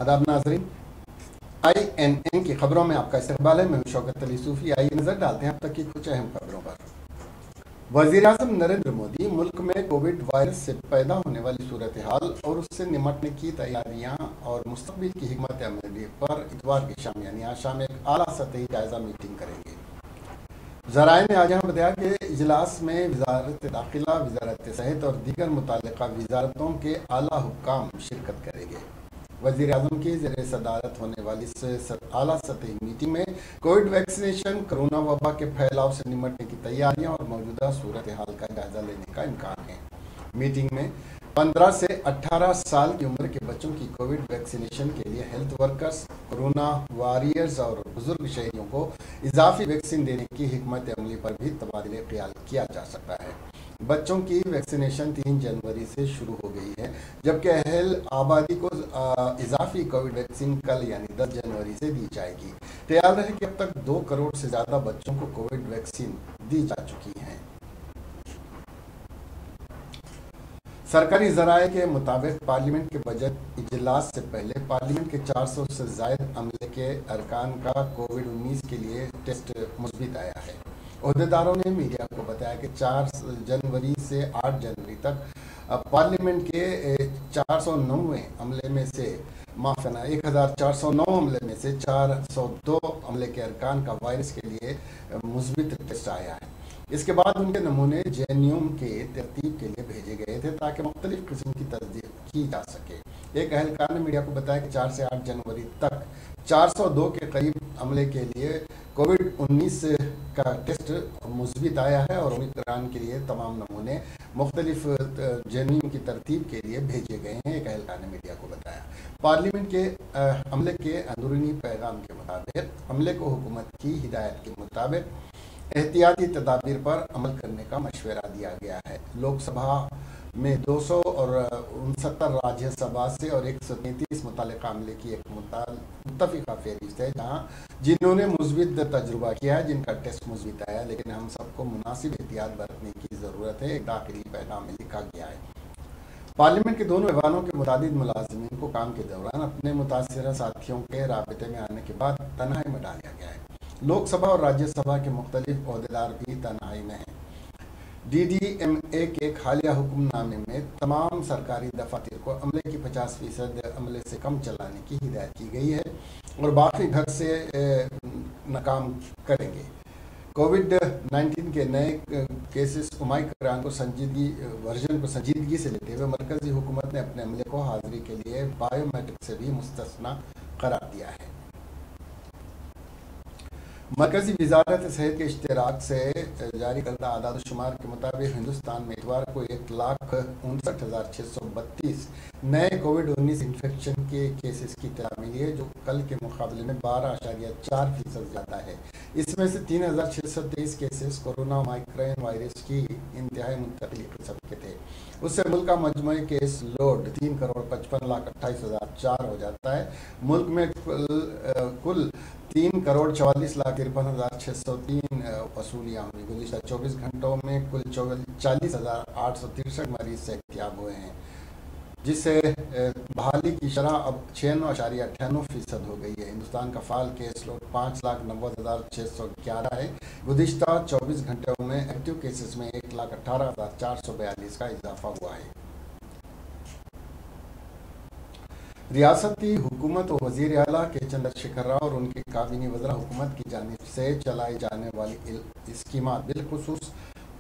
आदाब नाज़रीन, INN की खबरों में आपका इस्तकबाल है। मैं हूं शौकत अली सूफी। आइए नजर डालते हैं अब तक की कुछ अहम खबरों पर। वज़ीर-ए-आज़म नरेंद्र मोदी मुल्क में कोविड वायरस से पैदा होने वाली सूरत हाल और उससे निपटने की तैयारियां और मुस्तक़बिल की हिकमत अमली पर इतवार की शाम यानी आज शाम एक आला सतही जायजा मीटिंग करेंगे। ज़राए ने आज यहाँ बताया कि इजलास में वजारत दाखिला, वजारत सेहत और दीगर मुतल्लिक़ा वजारतों के आला हुक्काम शिरकत करेंगे। वज़ीर-ए-आज़म की ज़ेर सदारत होने वाली इस आला सतही मीटिंग में कोविड वैक्सीनेशन, कोरोना वबा के फैलाव से निपटने की तैयारियां और मौजूदा सूरत हाल का जायजा लेने का इम्कान है। मीटिंग में 15 से 18 साल की उम्र के बच्चों की कोविड वैक्सीनेशन के लिए हेल्थ वर्कर्स, कोरोना वॉरियर्स और बुजुर्ग शहरियों को इजाफी वैक्सीन देने की हिकमत अमली पर भी तबादले ख्याल किया जा सकता है। बच्चों की वैक्सीनेशन 3 जनवरी से शुरू हो गई है, जबकि अहल आबादी को इजाफी कोविड वैक्सीन कल यानी 10 जनवरी से दी जाएगी। ख्याल रहे कि अब तक 2 करोड़ से ज़्यादा बच्चों को कोविड वैक्सीन दी जा चुकी है। सरकारी ज़राए के मुताबिक पार्लियामेंट के बजट इजलास से पहले पार्लियामेंट के 400 से ज़ायद अमले के अरकान का कोविड-19 के लिए टेस्ट मुस्बित आया है। ओहदेदारों ने मीडिया को बताया कि 4 जनवरी से 8 जनवरी तक पार्लियामेंट के 409 अमले में से 1409 अमले में से 402 अमले के अरकान का वायरस के लिए मुस्बित टेस्ट आया है। इसके बाद उनके नमूने JNU के तरतीब के लिए भेजे गए थे ताकि मुख्तलिफ किस्म की तस्दीक की जा सके। एक अहलकार ने मीडिया को बताया कि 4 से 8 जनवरी तक 402 के करीब अमले के लिए कोविड-19 का टेस्ट मुस्बित आया है और ओमिक्रॉन के लिए तमाम नमूने मुख्तलिफ JNU की तरतीब के लिए भेजे गए हैं। एक अहलकार ने मीडिया को बताया। पार्लियामेंट के अमले के अंदरूनी पैगाम के मुताबिक अमले को हुकूमत की हिदायत के मुताबिक एहतियाती तदाबीर पर अमल करने का मशवरा दिया गया है। लोकसभा में 200 और 69 राज्यसभा से और 133 मुतल्लिक़ा अमले की एक मुत्तफ़िक़ा फ़हरिस्त है जहाँ जिन्होंने मुस्बित तजुर्बा किया है, जिनका टेस्ट मुस्बित आया, लेकिन हम सबको मुनासिब एहतियात बरतने की ज़रूरत है। एक दाखिली पैगाम में लिखा गया है। पार्लियामेंट के दोनों ऐवानों के मुतादिद मुलाज़िमीन को काम के दौरान अपने मुतासिर साथियों के राबते में आने के बाद तन्हाई में डाला गया है। लोकसभा और राज्यसभा के मुख्तलिफ ओहदेदार भी तन्हाई में हैं। DDMA के एक हालिया हुक्मनामे में तमाम सरकारी दफातर को अमले की 50% अमले से कम चलाने की हिदायत की गई है और बाकी घर से नाकाम करेंगे। कोविड-19 के नए केसेस ओमिक्रॉन को संजीदगी से लेते हुए मरकजी हुकूमत ने अपने अमले को हाजिरी के लिए बायोमेट्रिक से भी मुस्तस्ना करार दिया है। मरकजी वजारत सेहत के इश्तराक से जारी करदा आदाद-ओ-शुमार के मुताबिक हिंदुस्तान में इतवार को 1,59,632 नए कोविड-19 इन्फेक्शन के केसेस की इत्तला मिली है, जो कल के मुकाबले में 12.4% ज़्यादा है। इसमें से 3,623 केसेस कोरोना ओमिक्रॉन वायरस की इंतहाई मुंतकिल किस्म के थे। उससे मुल्क का मजमूई केस लोड 3,55,28,004 हो जाता है। मुल्क में कुल 3,44,53,603 वसूलियाँ हुई। गुज़िश्ता 24 घंटों में कुल 40,863 मरीज सेहतियाब हुए हैं, जिससे बहाली की शरह अब 96.98% हो गई है। हिंदुस्तान का फ़ाल केस लोड 5,90,611 है। गुज़िश्ता 24 घंटों में एक्टिव केसेस में 1,18,442 का इजाफा हुआ है। रियासती हुकूमत और वज़ीर आला के चंद्रशेखर राव और उनकी काबीनी वज़रा हुकूमत की जानिब से चलाई जाने वाली स्कीमात बिलखुसूस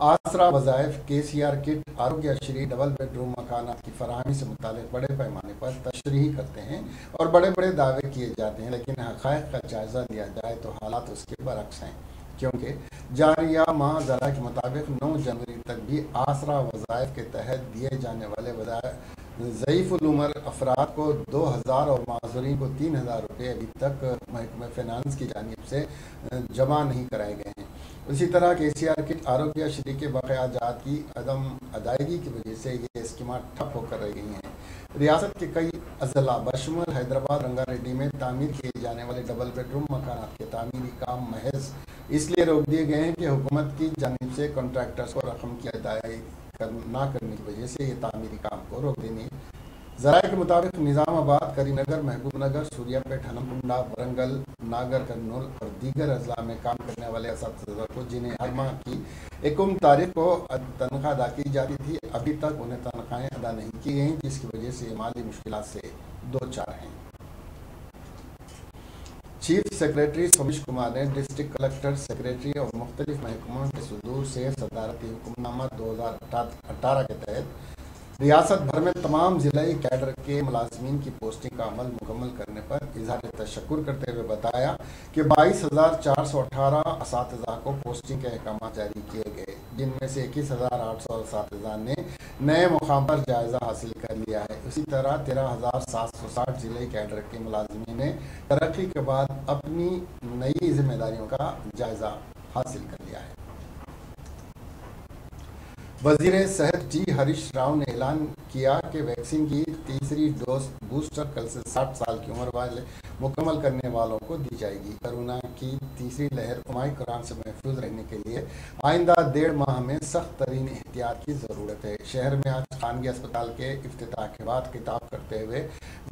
आसरा वज़ाइफ, KCR kit, Aarogyasri, double bedroom मकानात की फराहमी से मुताल्लिक़ बड़े पैमाने पर तशरीह करते हैं और बड़े बड़े दावे किए जाते हैं, लेकिन हक़ाइक़ का जायज़ा लिया जाए तो हालात उसके बरक्स हैं, क्योंकि जारिया माह ज़रा के मुताबिक 9 जनवरी तक भी आसरा वज़ाइफ के तहत दिए जाने वाले ज़ईफ़ुल उमर अफराद को 2,000 और माज़ूरीन को 3,000 रुपये अभी तक महकमा फ़िनांस की जानिब से जमा नहीं कराए गए हैं। इसी तरह KCR किट, आरोग्यश्री के बकायाजात की अदम अदायगी की वजह से ये स्कीमात ठप होकर रह गई हैं। रियासत के कई अजला बशमुल हैदराबाद, रंगारेड्डी में तामीर किए जाने वाले डबल बेडरूम मकानात के तामीरी काम महज इसलिए रोक दिए गए हैं कि हुकूमत की जानिब से कॉन्ट्रैक्टर्स को रकम की अदायगी ना करने की वजह से ये तामीरी काम को रोक देने जराये के मुताबिक निज़ामाबाद, करीमनगर, महबूबनगर, सूर्यापेट, हनमकुंडा, वरंगल, नागर कर्नूल और दीगर अजला में काम करने वाले असातिज़ा को जिन्हें हर माह की 1 तारीख को तनख्वाह अदा की जाती थी, अभी तक उन्हें तनख्वाहें अदा नहीं की गई, जिसकी वजह से माली मुश्किलात से दो चार हैं। चीफ सेक्रेटरी सोमेश कुमार ने डिस्ट्रिक्ट कलेक्टर, सेक्रेटरी और मुख्तलिफ महकमों के सुदूर से सदारती हुक्मनामा 2018 के तहत रियासत भर में तमाम जिलाई कैडर के मुलाजमीन की पोस्टिंग का अमल मुकम्मल करने पर इजहार तशक्कुर करते हुए बताया कि 22,418 असातिज़ा को पोस्टिंग के अहकाम जारी किए गए, जिनमें से 21,800 असातिज़ा ने नए मुकाम पर जायज़ा हासिल कर लिया है। इसी तरह 13,760 जिले कैडर के मुलाजमीन ने तरक्की के बाद अपनी नई जिम्मेदारियों का जायज़ा हासिल कर लिया है। वज़ीर सेहत जी हरीश राव ने ऐलान किया कि वैक्सीन की तीसरी डोज बूस्टर कल से 60 साल की उम्र वाले मुकम्मल करने वालों को दी जाएगी। कोरोना की तीसरी लहर ओमाइक्रॉन से महफूज रहने के लिए आइंदा 1.5 माह में सख्त तरीन एहतियात की ज़रूरत है। शहर में आज खानगी अस्पताल के इफ्तिताह के बाद खिताब करते हुए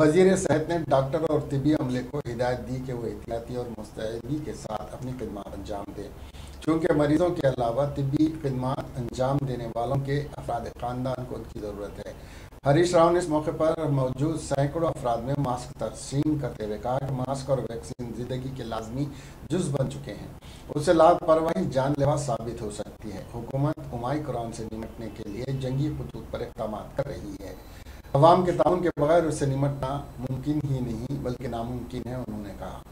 वज़ीर सेहत ने डॉक्टर और तिबी अमले को हिदायत दी कि वो एहतियाती और मुस्तैदी के साथ अपनी खिदमत अंजाम दें, क्योंकि मरीजों के अलावा तिब्बी खिदमत अंजाम देने वालों के अफराद ख़ानदान को उनकी ज़रूरत है। हरीश राव ने इस मौके पर मौजूद सैकड़ों अफराद में मास्क तकसीम करते हुए कहा कि मास्क और वैक्सीन ज़िंदगी के लाजमी जुज़ बन चुके हैं, उससे लापरवाही जानलेवा साबित हो सकती है। हुकूमत ओमाइक्रॉन से निपटने के लिए जंगी खतूत पर इक़दाम कर रही है। अवाम के ताउन के बगैर उससे निपटना मुमकिन ही नहीं बल्कि नामुमकिन है, उन्होंने कहा।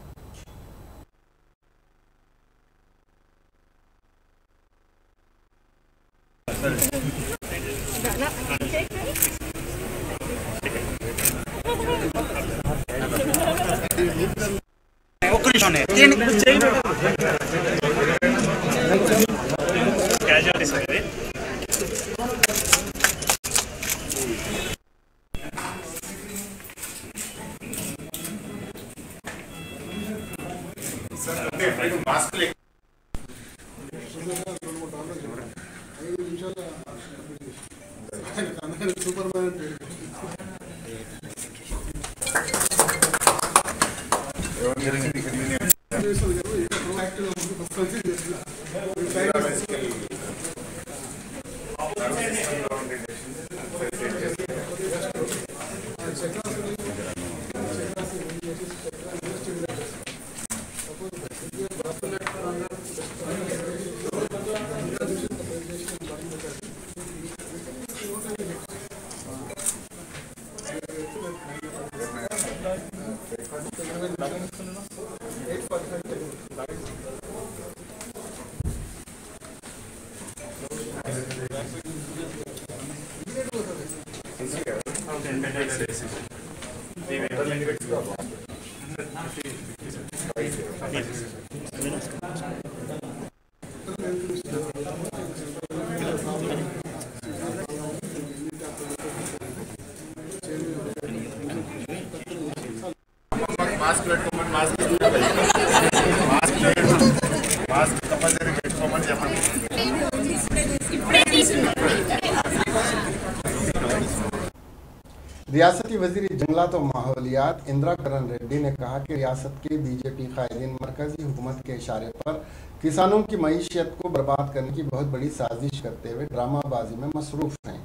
रियासती वज़ीर जंगलात और माहौलियात इंदिरा करण रेड्डी ने कहा कि रियासत के बीजेपी कायदीन मरकजी हुकूमत के इशारे पर किसानों की मईशत को बर्बाद करने की बहुत बड़ी साजिश करते हुए ड्रामाबाजी में मसरूफ हैं।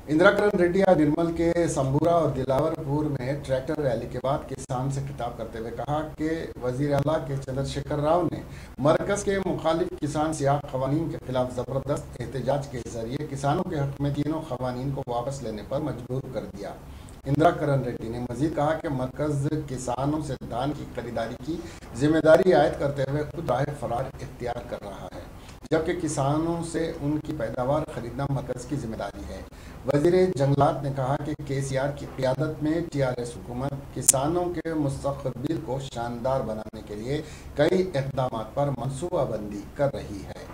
इंदिरा करण रेड्डी आज निर्मल के संबूरा और दिलावरपुर में ट्रैक्टर रैली के बाद किसान से खिताब करते हुए कहा कि वज़ीर आला के चंद्रशेखर राव ने मरकज़ के मुखालिफ किसान सियाह क़वानीन के खिलाफ ज़बरदस्त एहतजाज के जरिए किसानों के हक़ में तीनों क़वानीन को वापस लेने पर मजबूर कर दिया। इंदिरा करण रेड्डी ने मजीद कहा कि मरकज़ किसानों से धान की खरीदारी की जिम्मेदारी आयद करते हुए खुद राह फरार इख्तियार कर रहा है, जबकि किसानों से उनकी पैदावार खरीदना मरकज़ की जिम्मेदारी है। वज़ीर जंगलात ने कहा कि केसीआर की क़ियादत में टीआरएस हुकूमत किसानों के मुस्तक़बिल को शानदार बनाने के लिए कई इक़दाम पर मनसूबाबंदी कर रही है।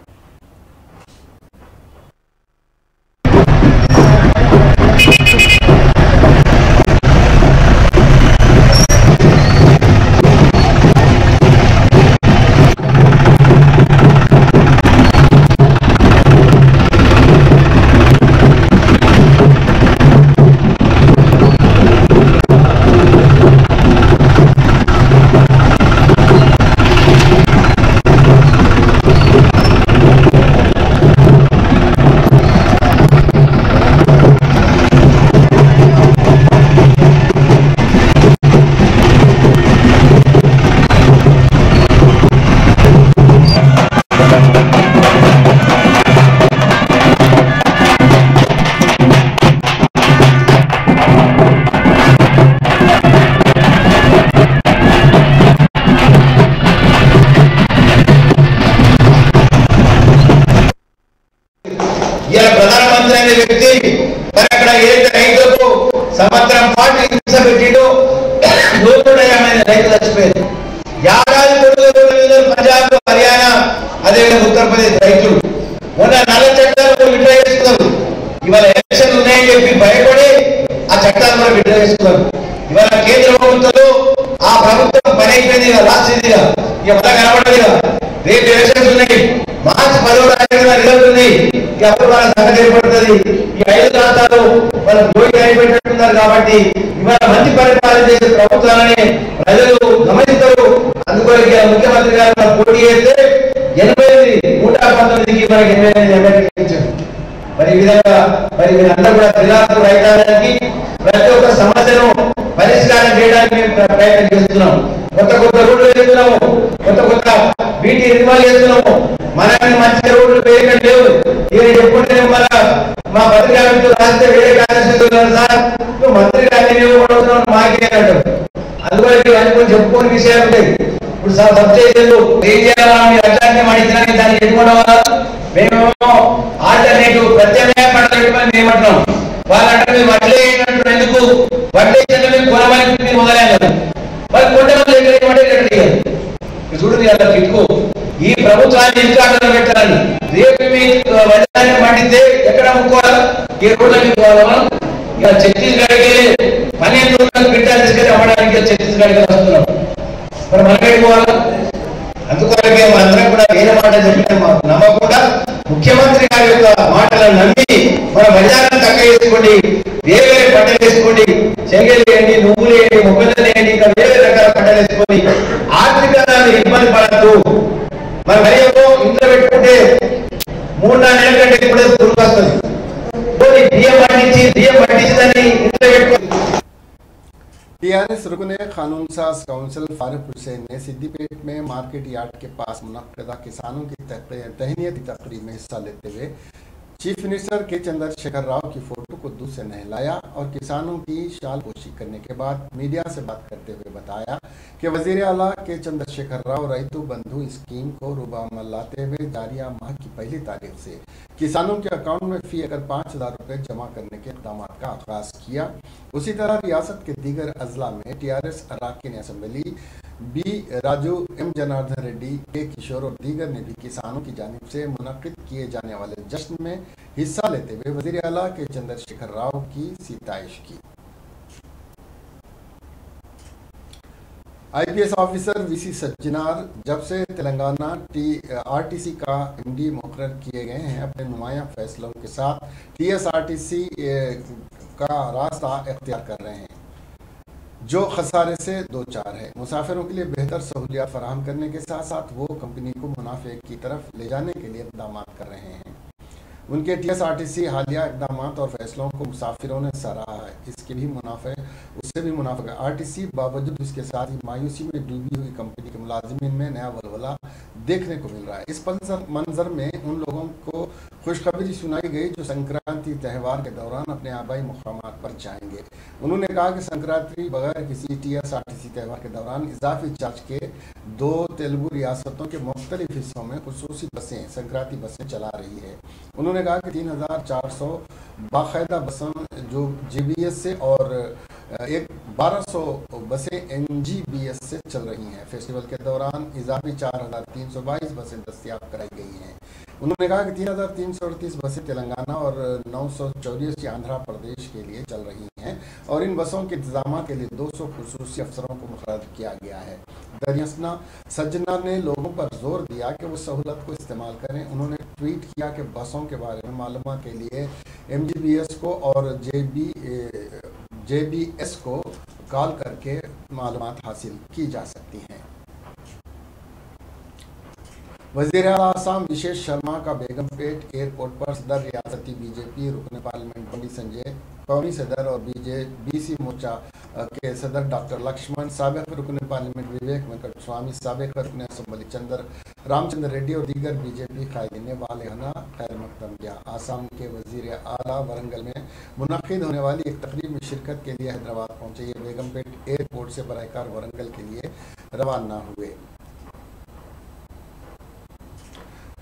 చట్టాలు కూడా విడుదల చేసుకున్నారు. ఇవాళ కేంద్ర ప్రభుత్వంలో ఆ ప్రభుత్వం పని అయిపోయింది, లాస్ట్ ఇదిగా ఇక మళ్ళీ కనబడదు. రేపు ఎలక్షన్స్ ఉన్నాయి, మార్చి 10వ తారీఖున రిజల్ట్ ఉంది. ఇక అప్పుడు వాళ్ళ సంగతి ఏర్పడుతుంది. ఈ 5 రాష్ట్రాలు వాళ్ళ గోయి అయిపోయినట్టున్నారు. కాబట్టి ఇవాళ మంచి పరిపాలన చేసే ప్రభుత్వాలని ప్రజలు గమనిస్తారు. అందుకొరకు ముఖ్యమంత్రి గారు పోటీ చేస్తే 119కి మనకి 88 ఎమ్మెల్యేలు ఇచ్చారు. మరి ఈ విధంగా మరి మీరందరూ కూడా జిల్లాకు రైతాంగానికి ప్రతి ఒక్క సమస్యను పరిష్కారం చేయడానికి మేము ప్రయత్నం చేస్తున్నాం. కొత్త రోడ్లు వేస్తున్నాము, కొత్త బీటీ నిర్మాణం చేస్తున్నాము. మనకి మంచి రోడ్లు వేయడం లేవు. ఇది ఎప్పుడైనా మా మంత్రి గారితో రాస్తే వేరే కార్యదర్శి సార్ నువ్వు మంత్రి గారిని పడుతున్నావు మాకే అంటారు. అందువల్ల అనుకుని చెప్పుకోని విషయాలు ఉంటాయి. ఇప్పుడు సబ్సిడీలు ఏం చేయాలా మీరు అట్లాంటి అడిగినా దాన్ని ఎదుర్కోవడం మేమేమో ఆల్టర్నేటివ్ ప్రత్యామ్నాయ పంటలు మేమంటున్నాం. వాళ్ళంటే మేము వడ్లే ఎందుకు వడ్లే మేము కొనమని మొదలైన మరి కొంటే చూడండి అలా కిట్టుకు ఈ ప్రభుత్వాన్ని ఇన్కాటలో పెట్టాలని రేపు మీ వడ్డాన్ని పండితే ఎక్కడ అమ్ముకోవాలి, ఏ రోడ్లకి పోవాలా? ఇక ఛత్తీస్గఢ్కి 12 రోజులకు క్వింటాల్ తీసుకెళ్ళి అమ్మడానికి ఛత్తీస్గఢ్కి వస్తున్నాం. మరి మనం పెట్టుకోవాలి. అందుకొరకే మనందరం కూడా వేరే మాట చెప్పిన నమ్మకుండా ముఖ్యమంత్రి గారి యొక్క మాటలను నమ్మి మన బజార్లను తక్కువ చేసుకోండి, వేరే పంటలు వేసుకోండి, శనగలు వేయండి, నువ్వులు వేయండి, మొక్కలు వేయండి, ఇంకా వేరే రకాల పంటలు వేసుకోండి. ఆర్థికంగా ఇబ్బంది పడద్దు. మరి మరి ఇంట్లో పెట్టుకుంటే 3-4 నెలల కంటే కూడా పురుగు వస్తుంది. బియ్యం పండించిందని ఇంట్లో పెట్టుకోండి. टीआरएस रुकने कानून साज काउंसिल फारूक हुसैन ने सिद्दीपेट में मार्केट यार्ड के पास मुनक्किदा किसानों की तहनीती तकरीब में हिस्सा लेते हुए चीफ मिनिस्टर के चंद्रशेखर राव की फोटो को दूध से नहलाया और किसानों की शालपोशी करने के बाद मीडिया से बात करते हुए बताया कि वजीर आला के चंद्रशेखर राव रैतु बंधु स्कीम को रूबामल लाते हुए जारिया माह की 1 तारीख से किसानों के अकाउंट में फी अगर 5,000 रुपये जमा करने के इक़दाम का आगाज किया। उसी तरह रियासत के दीगर अजला में टीआरएस अरकान assembly B Raju, M Janardhan Reddy, K Kishore और दीगर ने भी किसानों की जानिब से मुनक्किद किए जाने वाले जश्न में हिस्सा लेते हुए वजीर आला के चंद्रशेखर राव की सिताइश की। आईपीएस ऑफिसर वीसी सज्जनार जब से तेलंगाना आरटीसी का एमडी मुकर्रर किए गए हैं, अपने नुमाया फैसलों के साथ टीएसआरटीसी का रास्ता इख्तियार कर रहे हैं जो खसारे से दो चार है। मुसाफिरों के लिए बेहतर सहूलियात फराहम करने के साथ साथ वो कंपनी को मुनाफे की तरफ ले जाने के लिए इक़दाम कर रहे हैं। उनके टीएसआरटीसी हालिया इक़दाम और फैसलों को मुसाफिरों ने सराहा है। उससे भी मुनाफा आरटीसी बावजूद इसके साथ ही मायूसी में डूबी हुई कंपनी के मुलाजिमीन में नया वलवला देखने को मिल रहा है। इस मंजर में उन लोगों को खुशखबरी सुनाई गई जो संक्रांति त्यौहार के दौरान अपने आबाई मुकामात पर जाएंगे। उन्होंने कहा कि संक्रांति बगैर किसी टीएसआरटीसी त्यौहार के दौरान इजाफी चार्ज के 2 तेलुगु रियासतों के मुख्तलिफ हिस्सों में खुसूसी बसें संक्रांति बसें चला रही है। उन्होंने कहा कि 3,400 बाकायदा बसें जो जीबीएस से और 1200 बसें एनजीबीएस से चल रही हैं। फेस्टिवल के दौरान इजाफी 4,322 बसें दस्तियाब कराई गई हैं। उन्होंने कहा कि 3,338 बसें तेलंगाना और 984 आंध्र प्रदेश के लिए चल रही हैं और इन बसों के इंतजाम के लिए 200 खुसूसी अफसरों को मुक़र्रर किया गया है। दरियासना सज्जना ने लोगों पर जोर दिया कि वो सहूलत को इस्तेमाल करें। उन्होंने ट्वीट किया कि बसों के बारे में मालूमात के लिए एमजीबीएस को और जेबीएस को कॉल करके मालूमात हासिल की जा सकती हैं। वज़ीर आला आसाम विशेष शर्मा का बेगमपेट एयरपोर्ट पर सदर रियासती बीजेपी रुकन पार्लियामेंट बंडी संजय, कौमी सदर और बीसी मोर्चा के सदर डॉक्टर लक्ष्मण, साबिक रुकन पार्लियामेंट विवेक वेंकट स्वामी, साबिक रुकन असम्बली रामचंद्र रेड्डी और दीगर बीजेपी कायदीन ने वालेहाना खैर मकदम किया। आसाम के वज़ीर आला वरंगल में मुनक्किद होने वाली एक तकरीब में शिरकत के लिए हैदराबाद पहुंचे। ये बेगमपेट एयरपोर्ट से बराकार वरंगल के लिए रवाना हुए।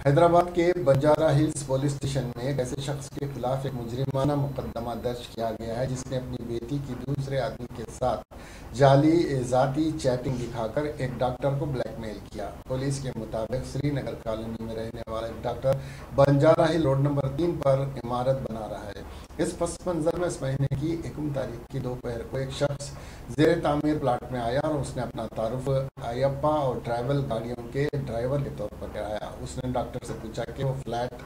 हैदराबाद के बंजारा हिल्स पुलिस स्टेशन में एक ऐसे शख्स के खिलाफ एक मुजरिमाना मुकदमा दर्ज किया गया है जिसने अपनी बेटी की दूसरे आदमी के साथ जाली जाती चैटिंग दिखाकर एक डॉक्टर को ब्लैकमेल किया। पुलिस के मुताबिक श्रीनगर कॉलोनी में रहने वाला एक डॉक्टर बंजारा हिल रोड नंबर 3 पर इमारत बना रहा है। इस पस मंजर में इस महीने की 1 तारीख की दोपहर को एक शख्स जेर तामीर प्लाट में आया और उसने अपना तारुफ अयप्पा और ट्रैवल गाड़ियों के ड्राइवर के तौर पर कराया। उसने डॉक्टर से पूछा कि वो फ्लैट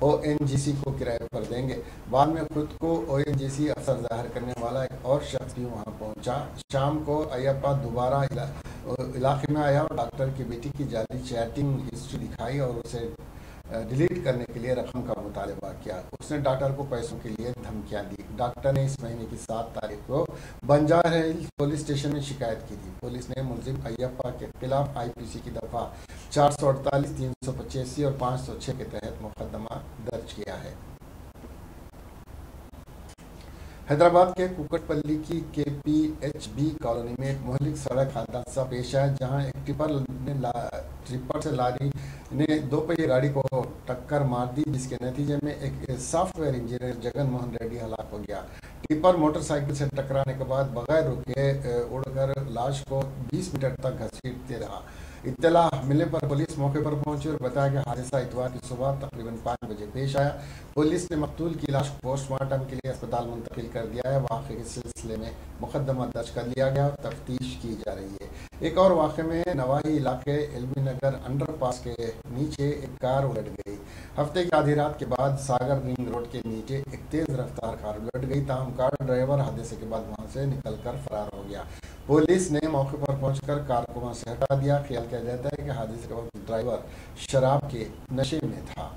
ONGC को किराए पर देंगे। बाद में खुद को ONGC अफसर जाहिर करने वाला एक और शख्स भी वहां पहुंचा। शाम को अयप्पा दोबारा इलाके में आया और डॉक्टर की बेटी की जाली चैटिंग हिस्ट्री दिखाई और उसे डिलीट करने के लिए रकम का मुतालबा किया। उसने डॉक्टर को पैसों के लिए धमकियां दी। डॉक्टर ने इस महीने की 7 तारीख को बंजारा हिल्स पुलिस स्टेशन में शिकायत की थी। पुलिस ने मुलजिम अयप्पा के खिलाफ IPC की दफ़ा 448, 385 और 506 के तहत मुकदमा दर्ज किया है। हैदराबाद के कुकटपल्ली की KPHB कॉलोनी में एक मुहलिक सड़क हादसा पेश आया, जहां एक टिप्पर से लारी ने 2 पहिए गाड़ी को टक्कर मार दी, जिसके नतीजे में एक सॉफ्टवेयर इंजीनियर जगन मोहन रेड्डी हलाक हो गया। टिप्पर मोटरसाइकिल से टकराने के बाद बगैर रुके उड़कर लाश को 20 मीटर तक घसीटते रहा। इत्तला मिलने पर पुलिस मौके पर पहुंची और बताया कि हादसा इतवार की सुबह तकरीबन 5 बजे पेश आया। पुलिस ने मकतूल की लाश को पोस्टमार्टम के लिए अस्पताल मुंतकिल कर दिया है। वाक़े के सिलसिले में मुकदमा दर्ज कर लिया गया और तफ्तीश की जा रही है। एक और वाक़े में नवाही इलाके एलबी नगर अंडरपास के नीचे एक कार उलट गई। हफ्ते की आधी रात के बाद सागर रिंग रोड के नीचे एक तेज रफ्तार कार उलट गई। ताहम कार ड्राइवर हादसे के बाद वहां से निकलकर फरार हो गया। पुलिस ने मौके पर पहुंचकर कार को वहां से हटा दिया। ख्याल किया जाता है कि हादसे के वक्त ड्राइवर शराब के नशे में था।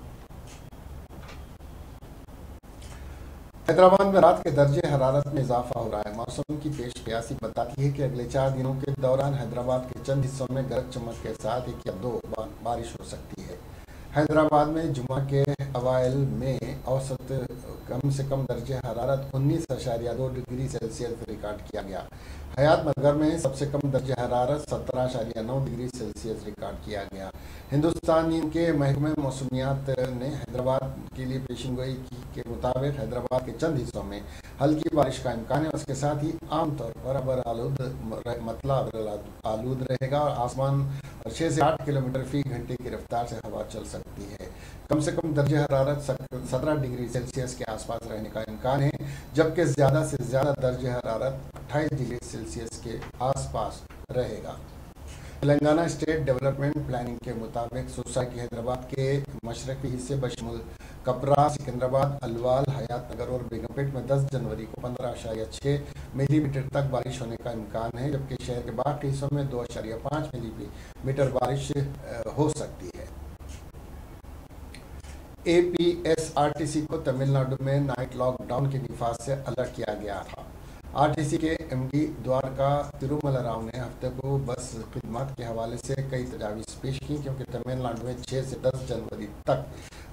हैदराबाद में रात के दर्जे हरारत में इजाफा हो रहा है। मौसम की पेश कयासी बताती है कि अगले 4 दिनों के दौरान हैदराबाद के चंद हिस्सों में गरज चमक के साथ 1 या 2 बार बारिश हो सकती है। हैदराबाद में जुमा के अवाइल में औसत कम से कम दर्जे हरारत 19.2 डिग्री सेल्सियस रिकॉर्ड किया गया। हयात नगर में सबसे कम दर्जे हरारत 17.9 डिग्री सेल्सियस रिकॉर्ड किया गया। हिंदुस्तान के महकमे मौसमियात ने हैदराबाद के लिए पेशन गोई के मुताबिक हैदराबाद के चंद हिस्सों में हल्की बारिश का इम्कान है। उसके साथ ही आमतौर पर अबर आलूद रहेगा और आसमान 6 से 8 किलोमीटर फी घंटे की रफ्तार से हवा चल सकती है। कम से कम दर्जे हरारत 17 डिग्री सेल्सियस के आसपास रहने का इम्कान है, जबकि ज़्यादा से ज़्यादा दर्जे हरारत 28 डिग्री सेल्सियस के आसपास रहेगा। तेलंगाना स्टेट डेवलपमेंट प्लानिंग के मुताबिक सोसाइटी हैदराबाद के मशरकी हिस्से बशमुल कपरा, सिकंदराबाद, अलवाल, हयात नगर और बेगमपेट में 10 जनवरी को 15.6 मिलीमीटर तक बारिश होने का इम्कान है, जबकि शहर के बाकी हिस्सों में 2.5 मिलीमीटर बारिश हो सकती है। APSRTC को तमिलनाडु में नाइट लॉकडाउन के निफाज से अलर्ट किया गया था। RTC के MD द्वारका तिरुमला राव ने हफ्ते को बस खिदमत के हवाले से कई तजावीज़ पेश की, क्योंकि तमिलनाडु में 6 से 10 जनवरी तक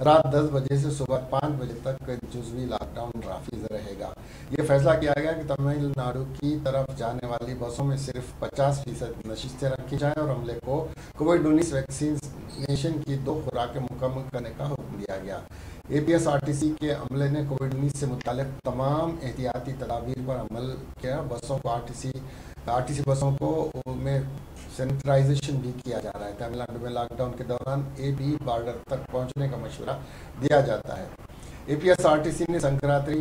रात 10 बजे से सुबह 5 बजे तक जुज़वी लॉकडाउन नाफिज रहेगा। ये फैसला किया गया कि तमिलनाडु की तरफ जाने वाली बसों में सिर्फ 50% नशिस्तें रखी जाएँ और अमले को कोविड-19 वैक्सीनेशन की 2 खुराकें मुकम्मल करने का हुक्म दिया गया। APSRTC के अमले ने कोविड-19 से मुतालिक तमाम एहतियाती तदाबीर पर अमल किया। बसों को RTC बसों को में सैनिटाइजेशन भी किया जा रहा है। तमिलनाडु में लॉकडाउन के दौरान AB बॉर्डर तक पहुंचने का मशवरा दिया जाता है। APSRTC ने संक्रांति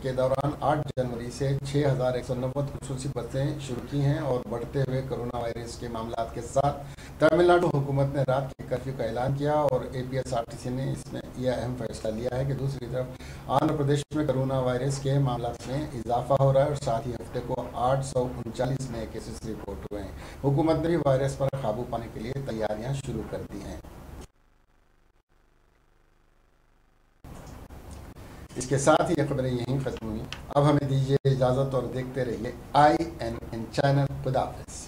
के दौरान 8 जनवरी से 6,190 खुसूसी बसें शुरू की हैं और बढ़ते हुए कोरोना वायरस के मामलों के साथ तमिलनाडु हुकूमत ने रात के कर्फ्यू का ऐलान किया और APSRTC ने इसमें यह अहम फैसला लिया है कि दूसरी तरफ आंध्र प्रदेश में कोरोना वायरस के मामलों में इजाफा हो रहा है और साथ ही हफ्ते को 839 नए केसेस रिपोर्ट हुए हैं। हुकूमत ने भी वायरस पर काबू पाने के लिए तैयारियां शुरू कर दी हैं। इसके साथ ही ये खबरें यहीं खत्म हुई। अब हमें दीजिए इजाज़त और देखते रहिए INN चैनल। खुदा हाफिज़।